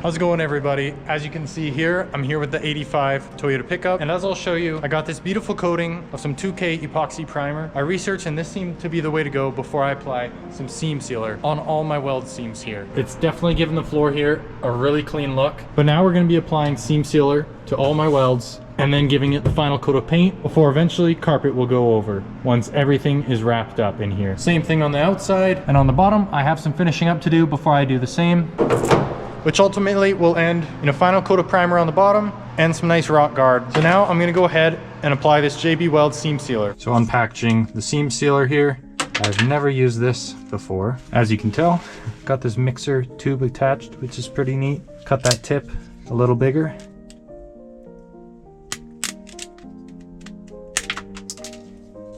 How's it going, everybody? As you can see here, I'm here with the 85 Toyota pickup, and as I'll show you, I got this beautiful coating of some 2K epoxy primer. I researched, and this seemed to be the way to go before I apply some seam sealer on all my weld seams here. It's definitely giving the floor here a really clean look, but now we're going to be applying seam sealer to all my welds and then giving it the final coat of paint before eventually carpet will go over once everything is wrapped up in here. Same thing on the outside, and on the bottom I have some finishing up to do before I do the same, which ultimately will end in a final coat of primer on the bottom and some nice rock guard. So now I'm gonna go ahead and apply this JB Weld seam sealer. So unpackaging the seam sealer here. I've never used this before. As you can tell, got this mixer tube attached, which is pretty neat. Cut that tip a little bigger.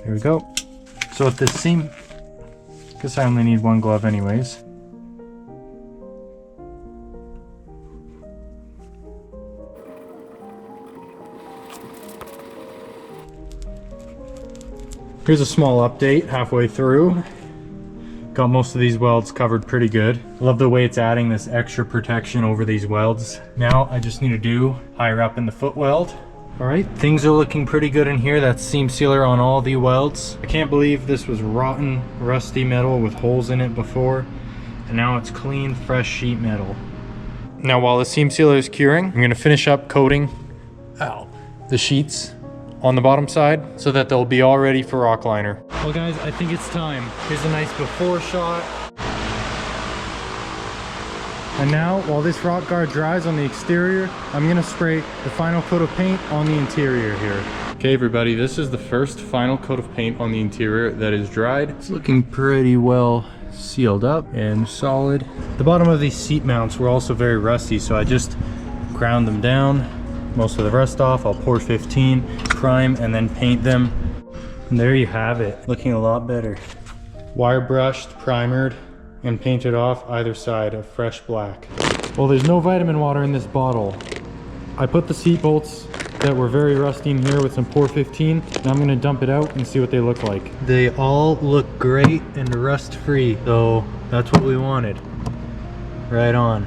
There we go. So with this seam, guess I only need one glove anyways. Here's a small update halfway through. Got most of these welds covered pretty good. I love the way it's adding this extra protection over these welds. Now I just need to do higher up in the foot weld. All right, things are looking pretty good in here. That's seam sealer on all the welds. I can't believe this was rotten, rusty metal with holes in it before, and now it's clean, fresh sheet metal. Now while the seam sealer is curing, I'm gonna finish up coating the sheets on the bottom side so that they'll be all ready for rock liner. Well guys, I think it's time. Here's a nice before shot. And now, while this rock guard dries on the exterior, I'm gonna spray the final coat of paint on the interior here. Okay everybody, this is the first final coat of paint on the interior that is dried. It's looking pretty well sealed up and solid. The bottom of these seat mounts were also very rusty, so I just ground them down. Most of the rust off. I'll pour 15, prime, and then paint them. And there you have it, looking a lot better. Wire brushed, primered, and painted off either side of fresh black. Well, there's no vitamin water in this bottle. I put the seat bolts that were very rusty in here with some pour 15. Now I'm gonna dump it out and see what they look like. They all look great and rust free, so that's what we wanted. Right on.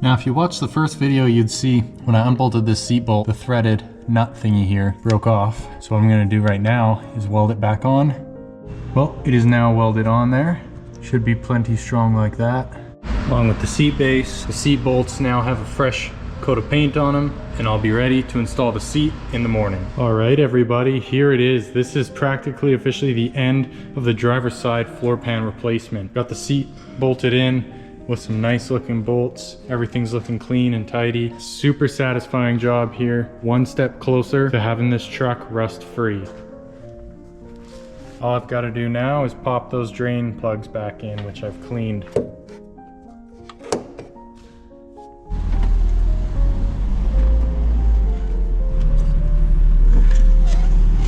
Now if you watched the first video, you'd see when I unbolted this seat bolt, the threaded nut thingy here broke off. So what I'm gonna do right now is weld it back on. Well, it is now welded on there. Should be plenty strong like that. Along with the seat base, the seat bolts now have a fresh coat of paint on them, and I'll be ready to install the seat in the morning. All right, everybody, here it is. This is practically officially the end of the driver's side floor pan replacement. Got the seat bolted in with some nice looking bolts. Everything's looking clean and tidy. Super satisfying job here. One step closer to having this truck rust free. All I've got to do now is pop those drain plugs back in, which I've cleaned.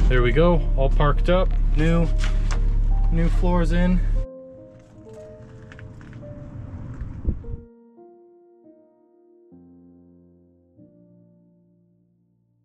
There we go, all parked up. New floors in.